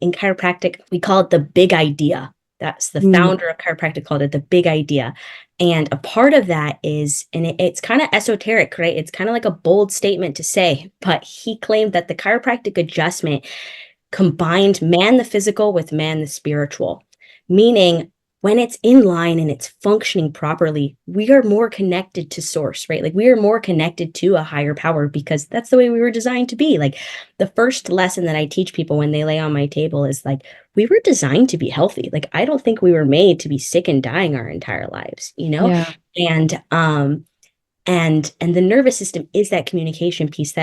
In chiropractic, we call it the big idea. That's the founder of chiropractic called it the big idea. And a part of that is, and it's kind of esoteric, right? It's kind of like a bold statement to say, but he claimed that the chiropractic adjustment combined man the physical with man the spiritual, meaning when it's in line and it's functioning properly, we are more connected to source, right? Like we are more connected to a higher power because that's the way we were designed to be. Like the first lesson that I teach people when they lay on my table is like, we were designed to be healthy. Like I don't think we were made to be sick and dying our entire lives, you know? Yeah. And and the nervous system is that communication piece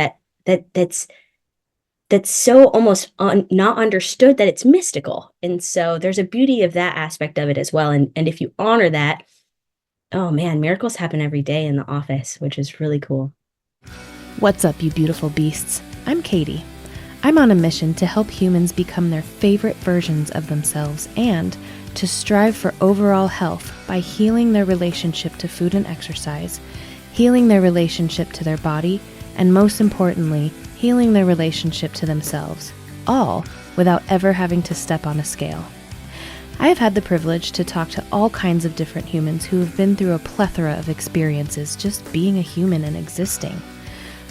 that's so almost not understood that it's mystical. And so there's a beauty of that aspect of it as well. And if you honor that, oh man, miracles happen every day in the office, which is really cool. What's up, you beautiful beasts? I'm Katie. I'm on a mission to help humans become their favorite versions of themselves and to strive for overall health by healing their relationship to food and exercise, healing their relationship to their body, and most importantly, healing their relationship to themselves, all without ever having to step on a scale. I have had the privilege to talk to all kinds of different humans who have been through a plethora of experiences just being a human and existing.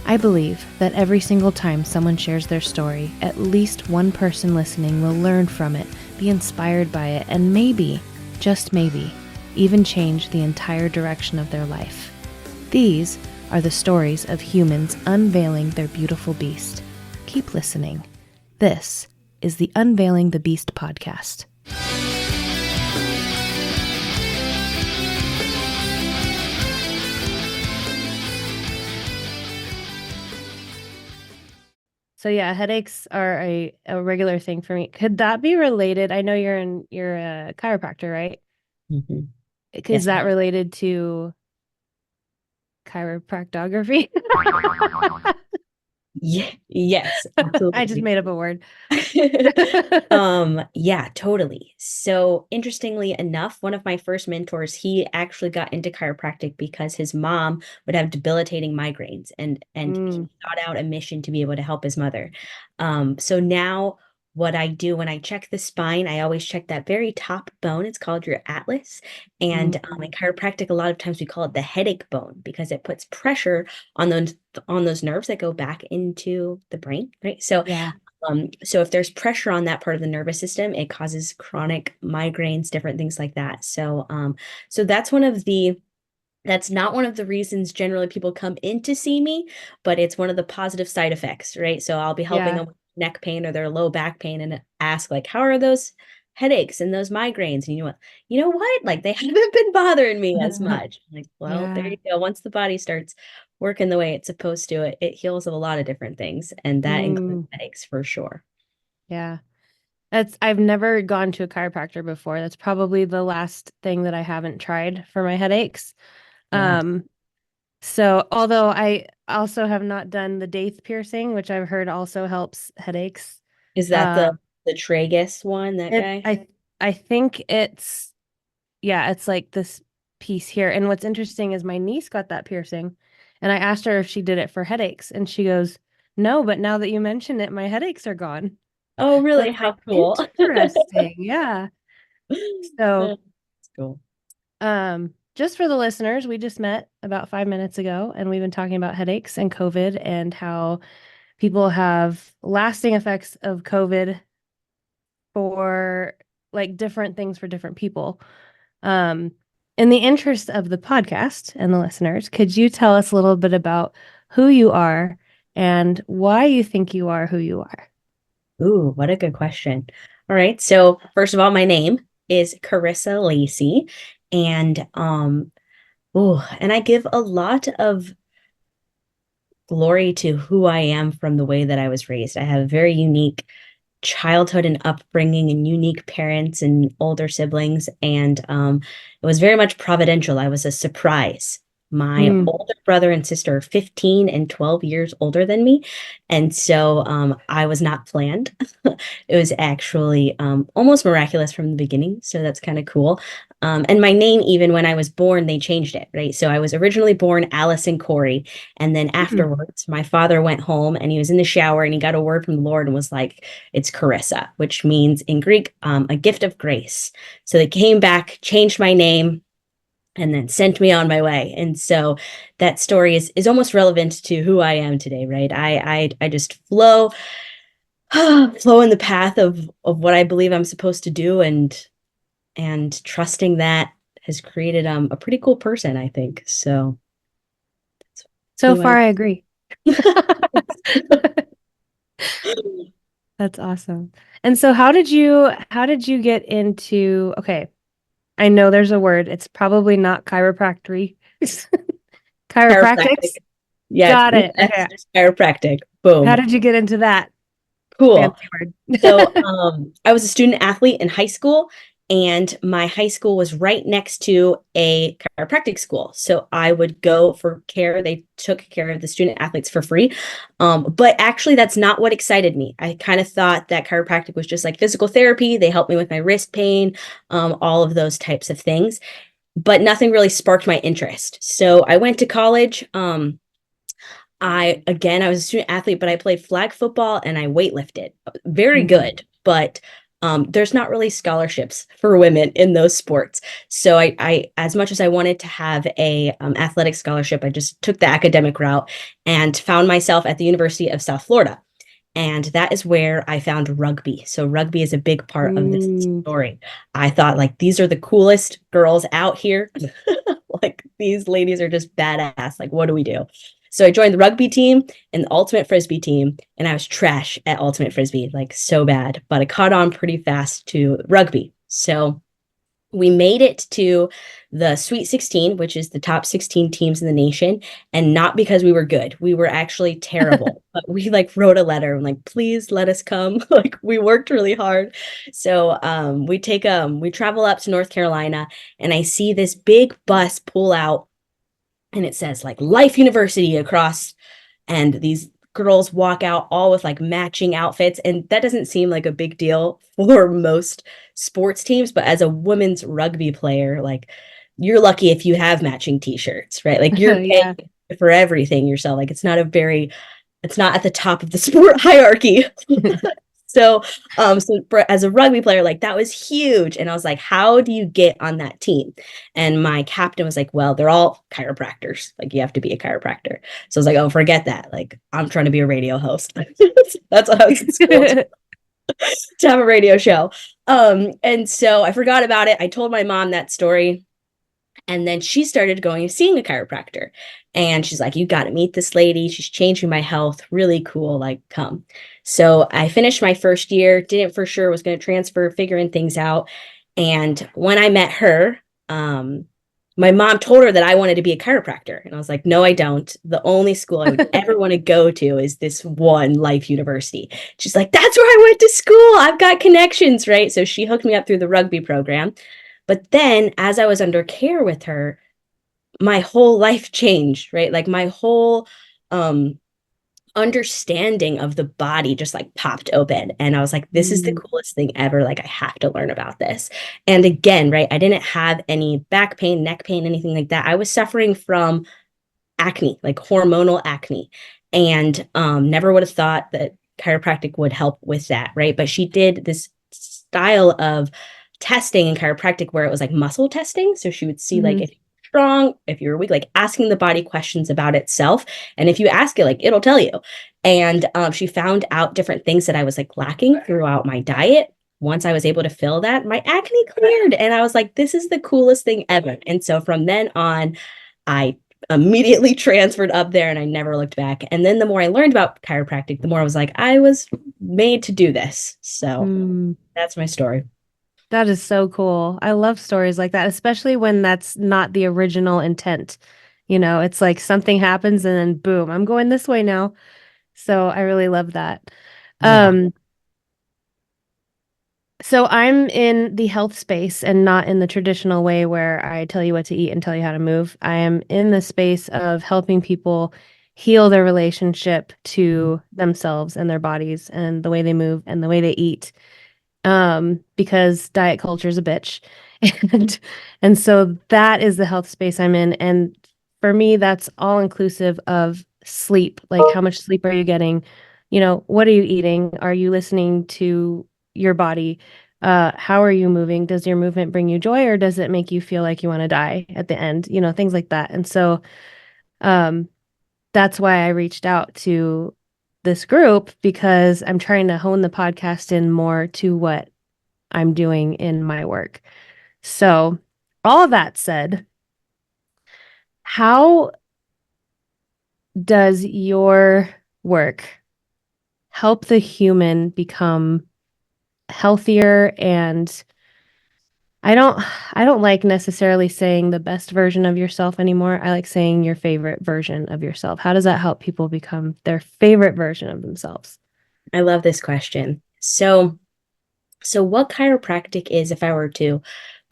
I believe that every single time someone shares their story, at least one person listening will learn from it, be inspired by it, and maybe, just maybe, even change the entire direction of their life. These are the stories of humans unveiling their beautiful beast. Keep listening. This is the Unveiling the Beast podcast. So yeah, headaches are a regular thing for me. Could that be related? I know you're a chiropractor, right? Mm-hmm. Is Yes, that related to chiropractography? yeah, yes, I just absolutely. made up a word. Yeah, totally. So interestingly enough, one of my first mentors, he actually got into chiropractic because his mom would have debilitating migraines and he Mm, sought out a mission to be able to help his mother. So now what I do when I check the spine, I always check that very top bone. It's called your atlas. And mm. in chiropractic, a lot of times we call it the headache bone because it puts pressure on those nerves that go back into the brain, right? Yeah. So if there's pressure on that part of the nervous system, it causes chronic migraines, different things like that. So that's not one of the reasons generally people come in to see me, but it's one of the positive side effects, right? So I'll be helping Yeah. them with neck pain or their low back pain and ask like, how are those headaches and those migraines? And you know what? Like they haven't been bothering me as much. Like, well, there Yeah. you go. Once the body starts working the way it's supposed to, it heals of a lot of different things, and that includes Mm, headaches for sure. yeah. I've never gone to a chiropractor before. That's probably the last thing that I haven't tried for my headaches. Yeah. Um, so although I also have not done the daith piercing, which I've heard also helps headaches. Is that Um, the tragus one, that it guy? I think it's yeah, it's like this piece here. And what's interesting is my niece got that piercing, and I asked her if she did it for headaches, and she goes, "No, but now that you mention it, my headaches are gone." Oh, So really? it's like How cool. interesting. Yeah. So, That's cool. just for the listeners, we just met about 5 minutes ago, and we've been talking about headaches and COVID and how people have lasting effects of COVID for like different things for different people. Um, in the interest of the podcast and the listeners, could you tell us a little bit about who you are and why you think you are who you are? Ooh, what a good question. All right. So first of all, my name is Karissa Lacy. And and I give a lot of glory to who I am from the way that I was raised. I have a very unique childhood and upbringing and unique parents and older siblings. And it was very much providential. I was a surprise My Mm. older brother and sister are 15 and 12 years older than me. And so I was not planned. It was actually almost miraculous from the beginning. So that's kind of cool. And my name, even when I was born, they changed it, right? So I was originally born Allison Corey. And then Mm. afterwards, my father went home and he was in the shower and he got a word from the Lord and was like, it's Karissa, which means in Greek, a gift of grace. So they came back, changed my name, and then sent me on my way. And so that story is almost relevant to who I am today, right? I just flow flow in the path of what I believe I'm supposed to do, and trusting that has created a pretty cool person, I think. So that's So who far, I I agree. am. That's awesome. And so how did you get into, okay, I know there's a word. It's probably not chiropractic. Chiropractic. Chiropractics? Yeah, Got it. yes, Okay. just chiropractic. How Boom. did you get into that Cool. fancy word? So I was a student athlete in high school, and my high school was right next to a chiropractic school. So I would go for care. They took care of the student athletes for free. But actually, that's not what excited me. I kind of thought that chiropractic was just like physical therapy. They helped me with my wrist pain, all of those types of things. But nothing really sparked my interest. So I went to college. I was a student athlete, but I played flag football and I weightlifted. Very Mm. good, but there's not really scholarships for women in those sports. So as much as I wanted to have a athletic scholarship, I just took the academic route and found myself at the University of South Florida. And that is where I found rugby. So rugby is a big part of this Mm. story. I thought like these are the coolest girls out here. Like these ladies are just badass. Like what do we do? So I joined the rugby team and the ultimate frisbee team, and I was trash at ultimate frisbee, like so bad, but I caught on pretty fast to rugby. So we made it to the Sweet 16, which is the top 16 teams in the nation, and not because we were good. We were actually terrible. But we like wrote a letter and like, please let us come. Like we worked really hard. So we travel up to North Carolina, and I see this big bus pull out, and it says like Life University across, and these girls walk out all with like matching outfits, and that doesn't seem like a big deal for most sports teams, but as a women's rugby player, like you're lucky if you have matching t-shirts, right? Like you're paying Yeah. for everything yourself. Like it's not at the top of the sport hierarchy. As a rugby player, like that was huge. And I was like, how do you get on that team? And my captain was like, well, they're all chiropractors. Like you have to be a chiropractor. So I was like, oh, forget that. Like I'm trying to be a radio host. That's what I was in school to have a radio show. And so I forgot about it. I told my mom that story. And then she started going and seeing a chiropractor. And she's like, you got to meet this lady. She's changing my health. Really cool. Like, come. So I finished my first year, didn't for sure, was going to transfer, figuring things out. And when I met her, my mom told her that I wanted to be a chiropractor. And I was like, no, I don't. The only school I would ever want to go to is this one Life University. She's like, that's where I went to school. I've got connections, right? So she hooked me up through the rugby program. But then as I was under care with her, my whole life changed, right? Like my whole um understanding of the body just like popped open, and I was like, this is the Mm. coolest thing ever. Like I have to learn about this. And again, right, I didn't have any back pain, neck pain, anything like that. I was suffering from acne, like hormonal acne, and never would have thought that chiropractic would help with that, right? But she did this style of testing in chiropractic where it was like muscle testing. So she would see like Mhm. if you're strong, if you're weak, like asking the body questions about itself. And if you ask it, like it'll tell you. And she found out different things that I was like lacking throughout my diet. Once I was able to fill that, my acne cleared. And I was like, this is the coolest thing ever. And so from then on, I immediately transferred up there and I never looked back. And then the more I learned about chiropractic, the more I was like, I was made to do this. So Mm. that's my story. That is so cool. I love stories like that, especially when that's not the original intent. You know, it's like something happens and then boom, I'm going this way now. So I really love that. Yeah. Um, So I'm in the health space and not in the traditional way where I tell you what to eat and tell you how to move. I am in the space of helping people heal their relationship to themselves and their bodies and the way they move and the way they eat. Because diet culture is a bitch. And and so that is the health space I'm in. And for me, that's all inclusive of sleep. Like how much sleep are you getting? What are you eating? Are you listening to your body? How are you moving? Does your movement bring you joy or does it make you feel like you want to die at the end? Things like that. And so um that's why I reached out to this group because I'm trying to hone the podcast in more to what I'm doing in my work. So, all of that said, how does your work help the human become healthier and I don't like necessarily saying the best version of yourself anymore. I like saying your favorite version of yourself. How does that help people become their favorite version of themselves? I love this question. So what chiropractic is, if I were to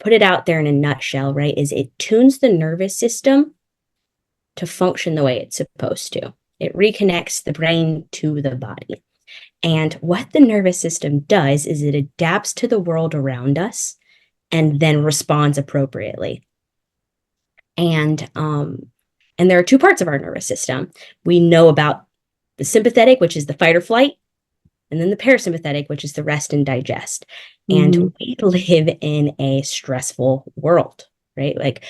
put it out there in a nutshell, right, is it tunes the nervous system to function the way it's supposed to. It reconnects the brain to the body. And what the nervous system does is it adapts to the world around us and then responds appropriately. And and there are two parts of our nervous system. We know about the sympathetic, which is the fight or flight, and then the parasympathetic, which is the rest and digest. Mm-hmm. And we live in a stressful world, right? Like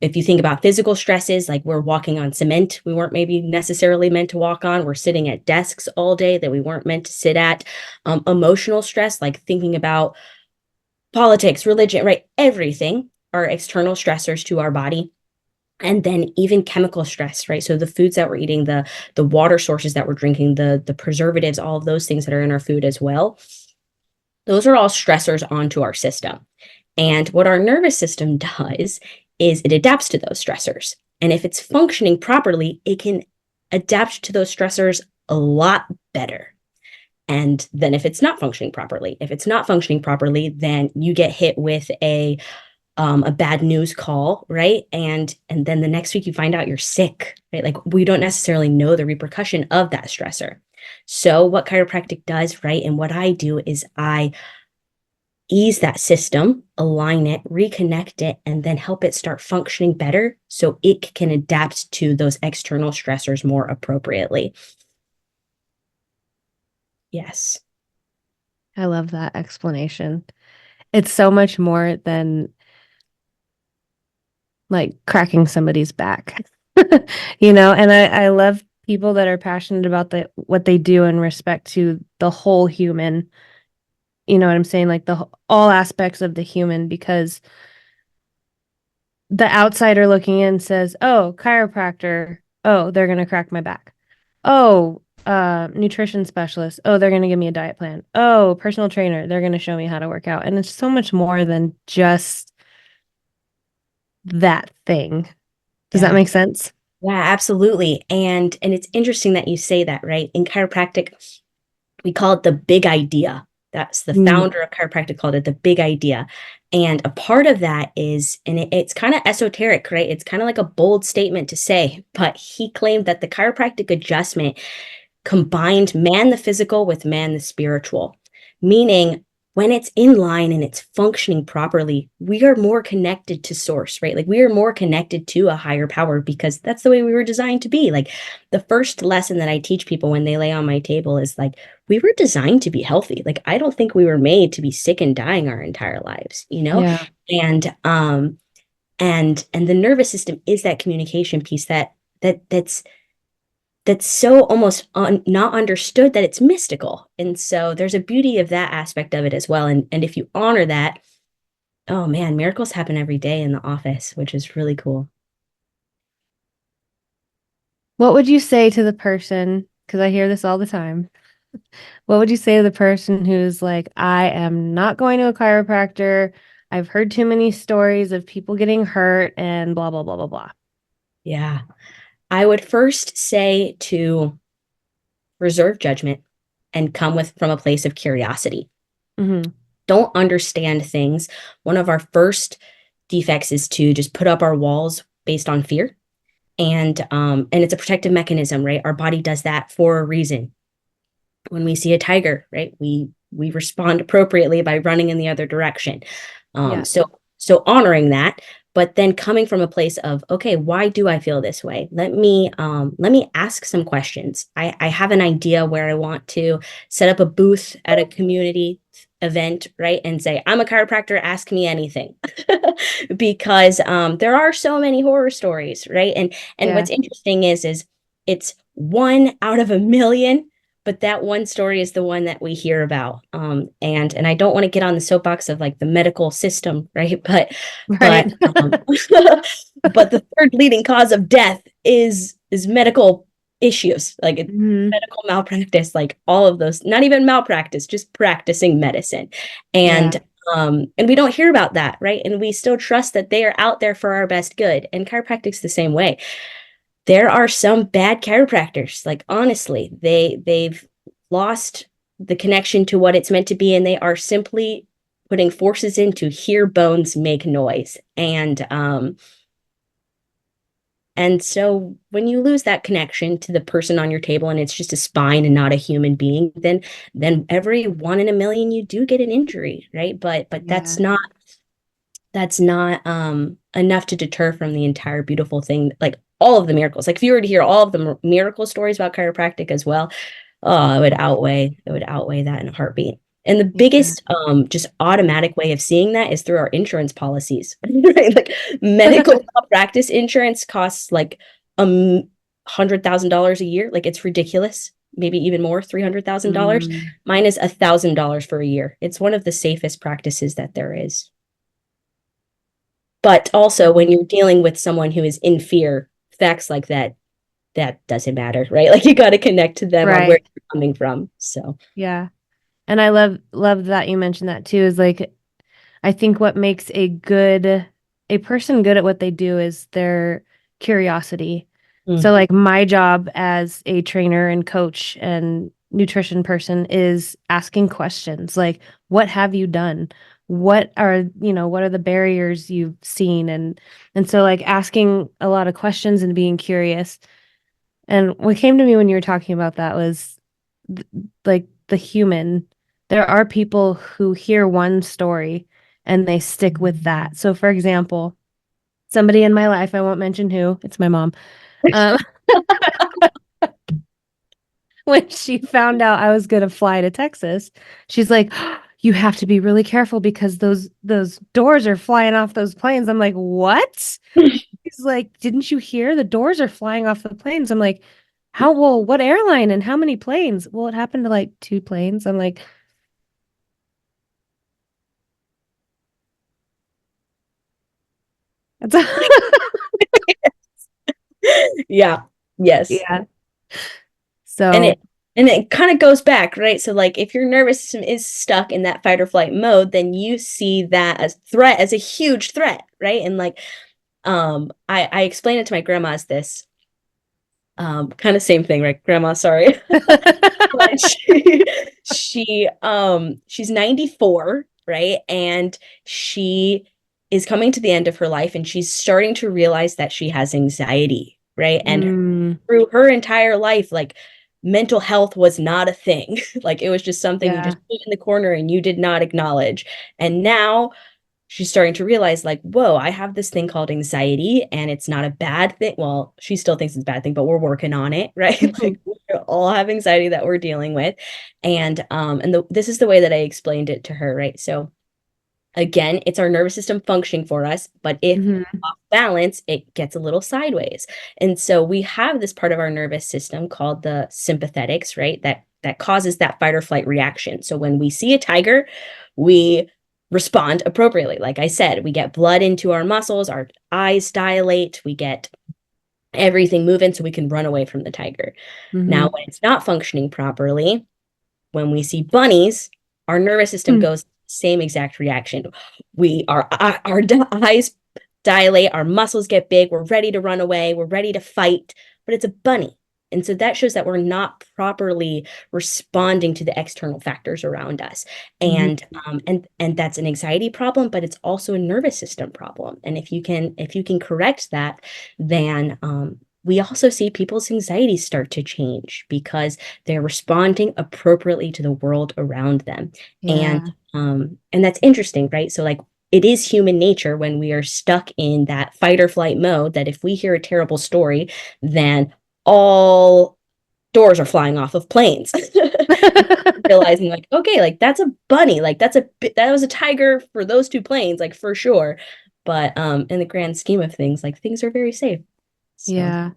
if you think about physical stresses, like we're walking on cement we weren't maybe necessarily meant to walk on, we're sitting at desks all day that we weren't meant to sit at. Emotional stress, like thinking about politics, religion, right? Everything are external stressors to our body. And then even chemical stress, right? So the foods that we're eating, the water sources that we're drinking, the preservatives, all of those things that are in our food as well, those are all stressors onto our system. And what our nervous system does is it adapts to those stressors. And if it's functioning properly, it can adapt to those stressors a lot better. And then if it's not functioning properly, then you get hit with a bad news call, right? And then the next week you find out you're sick, right? Like we don't necessarily know the repercussion of that stressor. So what chiropractic does, right? And what I do is I ease that system, align it, reconnect it, and then help it start functioning better so it can adapt to those external stressors more appropriately. Yes. I love that explanation. It's so much more than like cracking somebody's back. And I love people that are passionate about what they do in respect to the whole human. You know what I'm saying? Like all aspects of the human, because the outsider looking in says, "Oh, chiropractor. Oh, they're gonna crack my back. Oh, nutrition specialist. Oh, they're gonna give me a diet plan. Oh, personal trainer. They're gonna show me how to work out." And it's so much more than just that thing. Does that Yeah. make sense? Yeah, absolutely. And it's interesting that you say that, right? In chiropractic, we call it the big idea. That's the Mm. founder of chiropractic called it the big idea. And a part of that is, and it's kind of esoteric, right? It's kind of like a bold statement to say, but he claimed that the chiropractic adjustment combined man the physical with man the spiritual, meaning when it's in line and it's functioning properly, we are more connected to source, right? Like we are more connected to a higher power because that's the way we were designed to be. Like the first lesson that I teach people when they lay on my table is like, we were designed to be healthy. Like I don't think we were made to be sick and dying our entire lives, you know? Yeah. And and the nervous system is that communication piece that's so almost not understood that it's mystical. And so there's a beauty of that aspect of it as well. And if you honor that, oh man, miracles happen every day in the office, which is really cool. What would you say to the person, because I hear this all the time, what would you say to the person who's like, I am not going to a chiropractor. I've heard too many stories of people getting hurt and blah, blah, blah, blah, blah. Yeah. I would first say to reserve judgment and come with from a place of curiosity. Mm-hmm. don't understand things, one of our first defects is to just put up our walls based on fear. And it's a protective mechanism, right? Our body does that for a reason. When we see a tiger, right, we respond appropriately by running in the other direction. Yeah. So honoring that, but then coming from a place of, okay, why do I feel this way? Let me ask some questions. I have an idea where I want to set up a booth at a community event, right? And say, I'm a chiropractor, ask me anything. Because there are so many horror stories, right? And Yeah. what's interesting is it's one out of a million, but that one story is the one that we hear about. And I don't want to get on the soapbox of like the medical system, right? But Right. but the third leading cause of death is medical issues, like Hmm. medical malpractice, like all of those, not even malpractice, just practicing medicine. Yeah. And we don't hear about that, right? And we still trust that they are out there for our best good. And chiropractic's the same way. There are some bad chiropractors, like honestly, they've lost the connection to what it's meant to be, and they are simply putting forces in to hear bones make noise. And so when you lose that connection to the person on your table and it's just a spine and not a human being, then every one in a million you do get an injury, right? But Yeah. that's not enough to deter from the entire beautiful thing, like all of the miracles. Like if you were to hear all of the miracle stories about chiropractic as well, oh, it would outweigh that in a heartbeat. And the Yeah. biggest just automatic way of seeing that is through our insurance policies. Right? Like medical malpractice insurance costs like $100,000 a year. Like it's ridiculous. Maybe even more, $300,000. Mm, Mine is $1,000 for a year. It's one of the safest practices that there is. But also, when you're dealing with someone who is in fear, facts like that doesn't matter, right? Like you got to connect to them on where right. you're coming from. So, Yeah. And I love that you mentioned that too, is like I think what makes a person good at what they do is their curiosity. So mm, like my job as a trainer and coach and nutrition person is asking questions like, what have you done? What are the barriers you've seen? And so like asking a lot of questions and being curious. And what came to me when you were talking about that was th- like the human. There are people who hear one story and they stick with that. So, for example, somebody in my life, I won't mention who, it's my mom, um, when she found out I was going to fly to Texas, she's like, you have to be really careful because those doors are flying off those planes. I'm like, what? He's like, didn't you hear the doors are flying off the planes? I'm like, what airline and how many planes? Well, it happened to like two planes. I'm like, that's yeah, yes. yeah. And So, it kind of goes back, right? So like if your nervous system is stuck in that fight or flight mode, then you see that as threat, as a huge threat, right? And like I explain it to my grandma as this kind of same thing, right? Grandma, sorry. But she's 94, right? And she is coming to the end of her life and she's starting to realize that she has anxiety, right? And mm, through her entire life, like mental health was not a thing. Like it was just something you yeah. just put in the corner and you did not acknowledge. And now she's starting to realize like, whoa, I have this thing called anxiety and it's not a bad thing. Well, she still thinks it's a bad thing, but we're working on it, right? Mhm. Like we all have anxiety that we're dealing with. This is the way that I explained it to her, right? So again, it's our nervous system functioning for us, but if Mhm. off balance, it gets a little sideways. And so we have this part of our nervous system called the sympathetics, right? That causes that fight or flight reaction. So when we see a tiger, we respond appropriately. Like I said, we get blood into our muscles, our eyes dilate, we get everything moving so we can run away from the tiger. Now, Mhm. when it's not functioning properly, when we see bunnies, our nervous system Mm. goes same exact reaction. Our eyes dilate, our muscles get big, we're ready to run away, we're ready to fight, but it's a bunny. And so that shows that we're not properly responding to the external factors around us. Mhm. And that's an anxiety problem, but it's also a nervous system problem. And if you can correct that, then we also see people's anxieties start to change because they're responding appropriately to the world around them. Yeah. And that's interesting, right? So like it is human nature when we are stuck in that fight or flight mode that if we hear a terrible story, then all doors are flying off of planes. Realizing like, okay, like that's a bunny, like that was a tiger for those two planes, like for sure. But in the grand scheme of things, like things are very safe. So Yeah.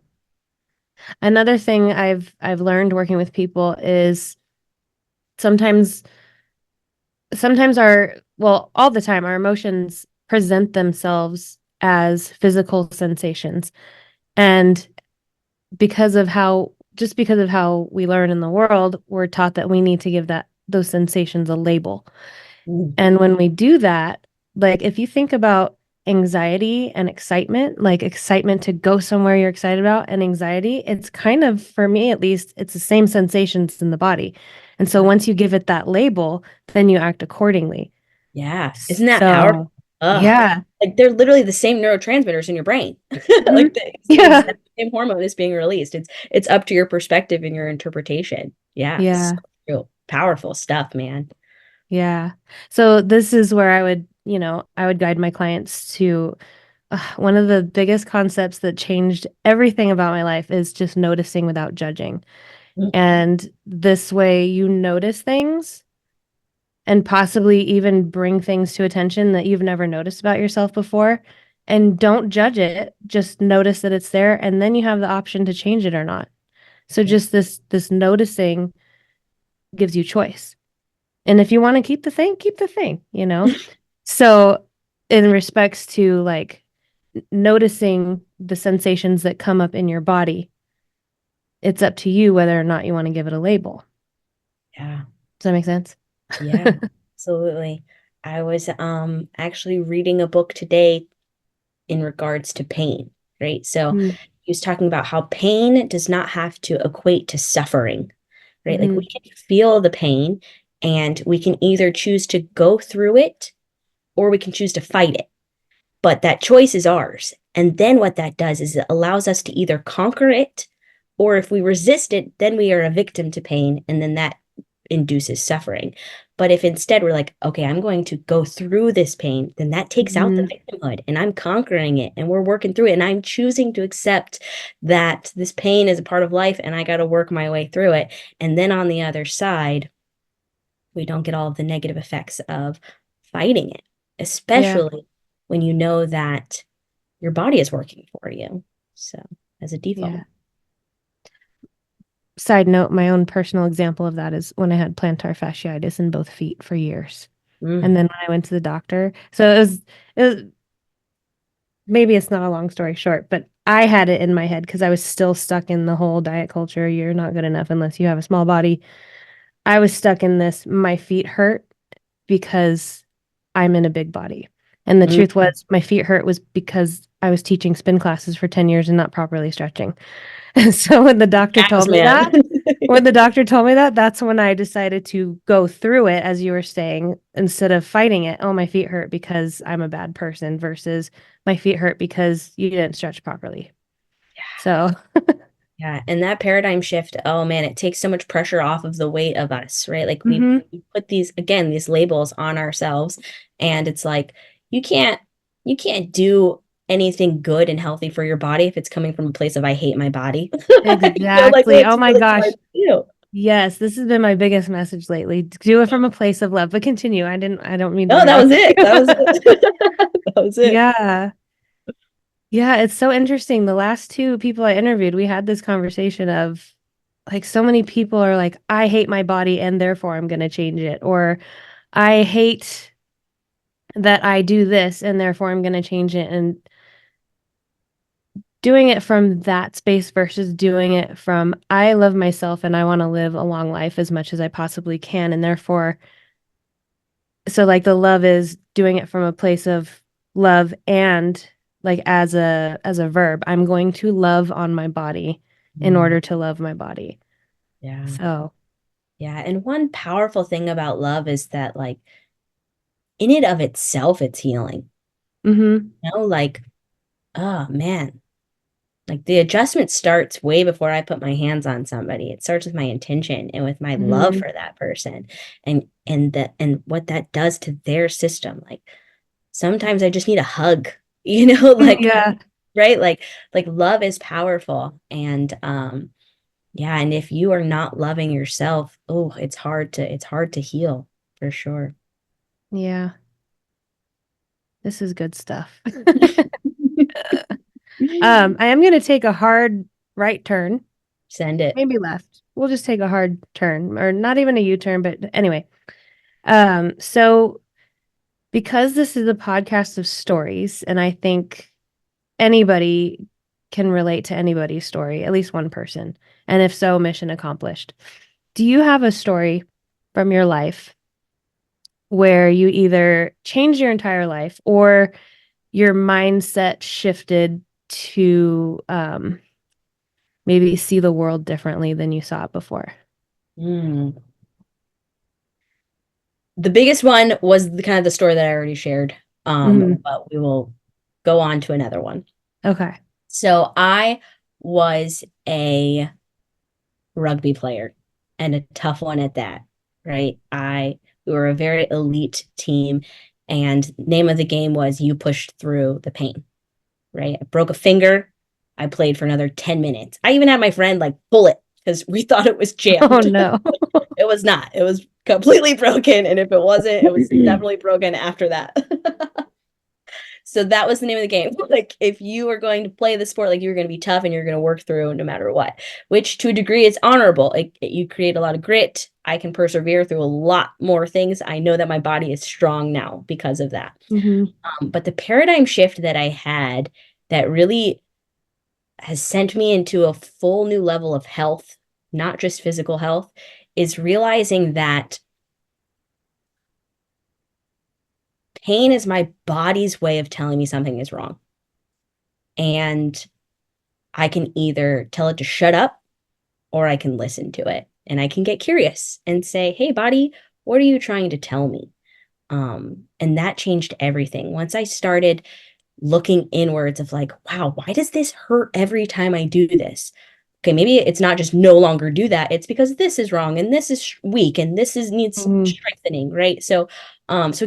Another thing I've learned working with people is sometimes sometimes all the time our emotions present themselves as physical sensations. And because of how we learn in the world, we're taught that we need to give those sensations a label. mm, And when we do that, like if you think about anxiety and excitement, like excitement to go somewhere you're excited about and anxiety, it's kind of, for me at least, it's the same sensations in the body. And so yeah. once you give it that label, then you act accordingly. Yeah. Isn't that powerful? So, Ugh. yeah. Like they're literally the same neurotransmitters in your brain. Mhm. Like the Yeah. exact same hormone is being released. It's up to your perspective and your interpretation. Yeah. So Yeah. true. Powerful stuff, man. Yeah. So this is where I would guide my clients to one of the biggest concepts that changed everything about my life is just noticing without judging. Mm, And this way you notice things and possibly even bring things to attention that you've never noticed about yourself before. And don't judge it, just notice that it's there, and then you have the option to change it or not. So yeah. just this noticing gives you choice. And if you want to keep the thing. So in respects to like noticing the sensations that come up in your body, it's up to you whether or not you want to give it a label. Yeah. Does that make sense? Yeah. Absolutely. I was actually reading a book today in regards to pain, right? So Mm-hmm. he was talking about how pain does not have to equate to suffering, right? Like Mm-hmm. we can feel the pain and we can either choose to go through it or we can choose to fight it. But that choice is ours. And then what that does is it allows us to either conquer it, or if we resist it, then we are a victim to pain. And then that induces suffering. But if instead we're like, okay, I'm going to go through this pain, then that takes out the Mm-hmm. victimhood and I'm conquering it and we're working through it. And I'm choosing to accept that this pain is a part of life and I got to work my way through it. And then on the other side, we don't get all of the negative effects of fighting it, Yeah. especially when you know that your body is working for you. So, as a default. Yeah. Side note, my own personal example of that is when I had plantar fasciitis in both feet for years. Mm, And then when I went to the doctor, so it was maybe it's not a long story short, but I had it in my head because I was still stuck in the whole diet culture. You're not good enough unless you have a small body. I was stuck in this. My feet hurt because I'm in a big body. And the truth mm. was, my feet hurt was because I was teaching spin classes for 10 years and not properly stretching. And so Yes, man. when the doctor told me that, that's when I decided to go through it, as you were saying, instead of fighting it. Oh, my feet hurt because I'm a bad person versus my feet hurt because you didn't stretch properly. So, Yeah, and that paradigm shift, oh man, it takes so much pressure off of the weight of us, right? Like hmm we put these labels on ourselves, and it's like you can't you can't do anything good and healthy for your body if it's coming from a place of I hate my body. Like exactly. it's Oh my really hard gosh. to do. Yes, this has been my biggest message lately. Do it from a place of love, but continue. I don't mean to No, that was interrupt it. you. That was it. That was it. Yeah. Yeah, it's so interesting. The last two people I interviewed, we had this conversation of like so many people are like, I hate my body and therefore I'm going to change it. Or I hate that I do this and therefore I'm going to change it. And doing it from that space versus doing it from, I love myself and I want to live a long life as much as I possibly can. And therefore, so like the love is doing it from a place of love and like as a verb, I'm going to love on my body in order to love my body. Yeah. So, Yeah. And one powerful thing about love is that, like, in it of itself, it's healing. mm-hmm, Like, oh man, like the adjustment starts way before I put my hands on somebody. It starts with my intention and with my love mm-hmm. for that person, and what that does to their system. Like sometimes I just need a hug, like Yeah. right, like love is powerful, and yeah, and if you are not loving yourself, oh, it's hard to heal for sure. Yeah. This is good stuff. I am going to take a hard right turn, Send it. maybe left. We'll just take a hard turn, or not even a U-turn, but anyway. So because this is a podcast of stories, and I think anybody can relate to anybody's story, at least one person. And if so, mission accomplished. Do you have a story from your life where you either changed your entire life or your mindset shifted to maybe see the world differently than you saw it before? Mm. The biggest one was the kind of the story that I already shared. Hmm. But we will go on to another one. Okay. So I was a rugby player, and a tough one at that, right? We were a very elite team, and name of the game was you pushed through the pain, right? I broke a finger. I played for another 10 minutes. I even had my friend like pull it because we thought it was Oh jammed. no. It was not. It was completely broken. And if it wasn't, it was definitely broken after that. So that was the name of the game. Like if you were going to play the sport, like you were going to be tough and you're going to work through no matter what, which to a degree is honorable. You create a lot of grit. I can persevere through a lot more things. I know that my body is strong now because of that. Hmm. But the paradigm shift that I had that really has sent me into a full new level of health, not just physical health, is realizing that pain is my body's way of telling me something is wrong. And I can either tell it to shut up or I can listen to it. And I can get curious and say, hey, body, what are you trying to tell me? And that changed everything. Once I started looking inwards of like, wow, why does this hurt every time I do this? Okay, maybe it's not just no longer do that. It's because this is wrong and this is weak and this is needs Hmm. strengthening, right? So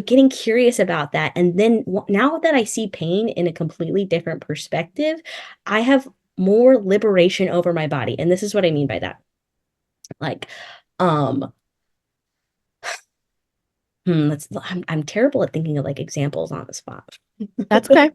getting curious about that, and then now that I see pain in a completely different perspective, I have more liberation over my body, and this is what I mean by that. Like, um, I'm terrible at thinking of like examples on the spot. That's okay.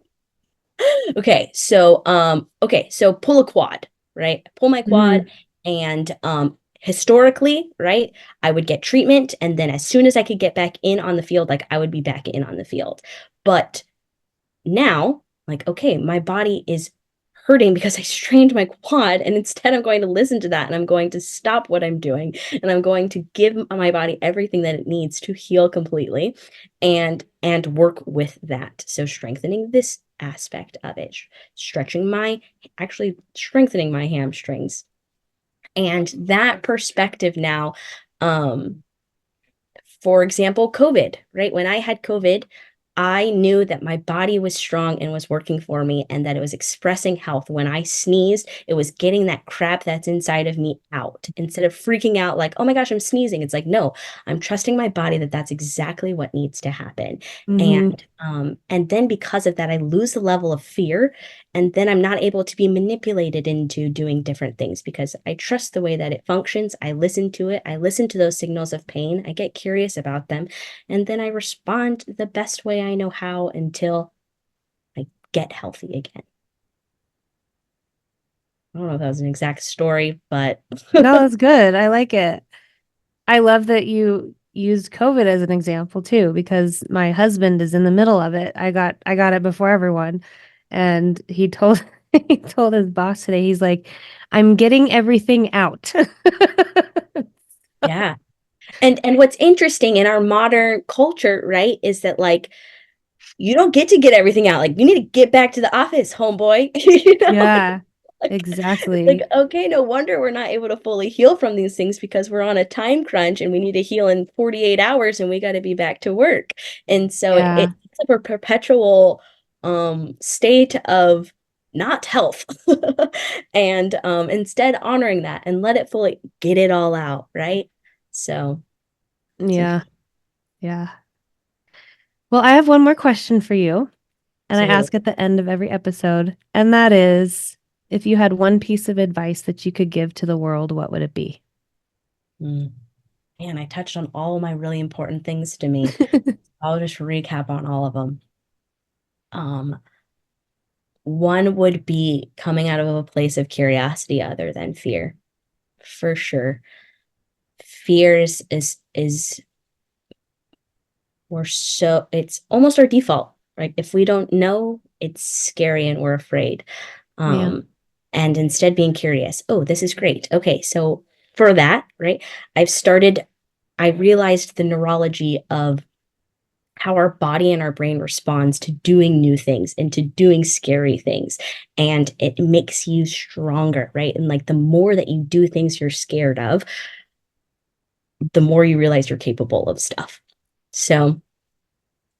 Okay, so pull a quad, right? Pull my quad, Hmm. and historically, right, I would get treatment, and then as soon as I could get back in on the field, like I would be back in on the field. But now, like, okay, my body is hurting because I strained my quad, and instead I'm going to listen to that and I'm going to stop what I'm doing and I'm going to give my body everything that it needs to heal completely and work with that. So strengthening this aspect of it, actually strengthening my hamstrings. And that perspective now, um for example, COVID, right? When I had COVID, I knew that my body was strong and was working for me and that it was expressing health. When I sneezed, it was getting that crap that's inside of me out. Instead of freaking out like, oh my gosh, I'm sneezing. It's like, no, I'm trusting my body that that's exactly what needs to happen. Hmm. And then because of that, I lose the level of fear, and then I'm not able to be manipulated into doing different things because I trust the way that it functions. I listen to it. I listen to those signals of pain. I get curious about them. And then I respond the best way I know how until I get healthy again. I don't know if that was an exact story, but No, that's good. I like it. I love that you used COVID as an example too, because my husband is in the middle of it. I got it before everyone. And he told he told his boss today, he's like, I'm getting everything out. yeah. And what's interesting in our modern culture, right, is that like you don't get to get everything out. Like you need to get back to the office, homeboy. You know, Yeah. Exactly. Okay, no wonder we're not able to fully heal from these things because we're on a time crunch and we need to heal in 48 hours and we got to be back to work. And so Yeah. it's a perpetual state of not health and instead honoring that and let it fully get it all out, right? So Yeah. Yeah. Well, I have one more question for you, and I absolutely. ask at the end of every episode, and that is, if you had one piece of advice that you could give to the world, what would it be? Mm. Man, I touched on all my really important things to me. I'll just recap on all of them. Um, One would be coming out of a place of curiosity other than fear, for sure. Fear is we're so it's almost our default, right? If we don't know, it's scary and we're afraid. Yeah. Um, and instead being curious, oh, this is great. Okay, so for that, right, I realized the neurology of how our body and our brain responds to doing new things and to doing scary things. And it makes you stronger, right? And like the more that you do things you're scared of, the more you realize you're capable of stuff. So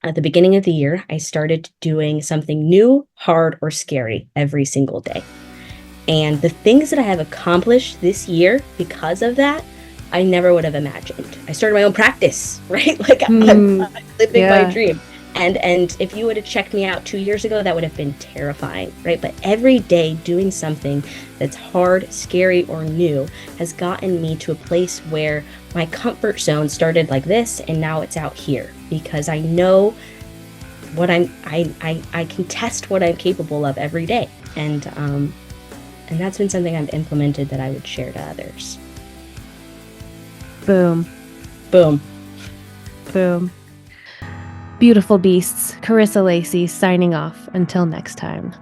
at the beginning of the year, I started doing something new, hard, or scary every single day. And the things that I have accomplished this year because of that, I never would have imagined. I started my own practice, right? Like I'm living my Yeah. dream. And if you would have checked me out 2 years ago, that would have been terrifying, right? But every day doing something that's hard, scary, or new has gotten me to a place where my comfort zone started like this, and now it's out here because I know what I can test what I'm capable of every day. And that's been something I've implemented that I would share to others. Boom. Boom. Boom. Beautiful beasts. Karissa Lacy signing off. Until next time.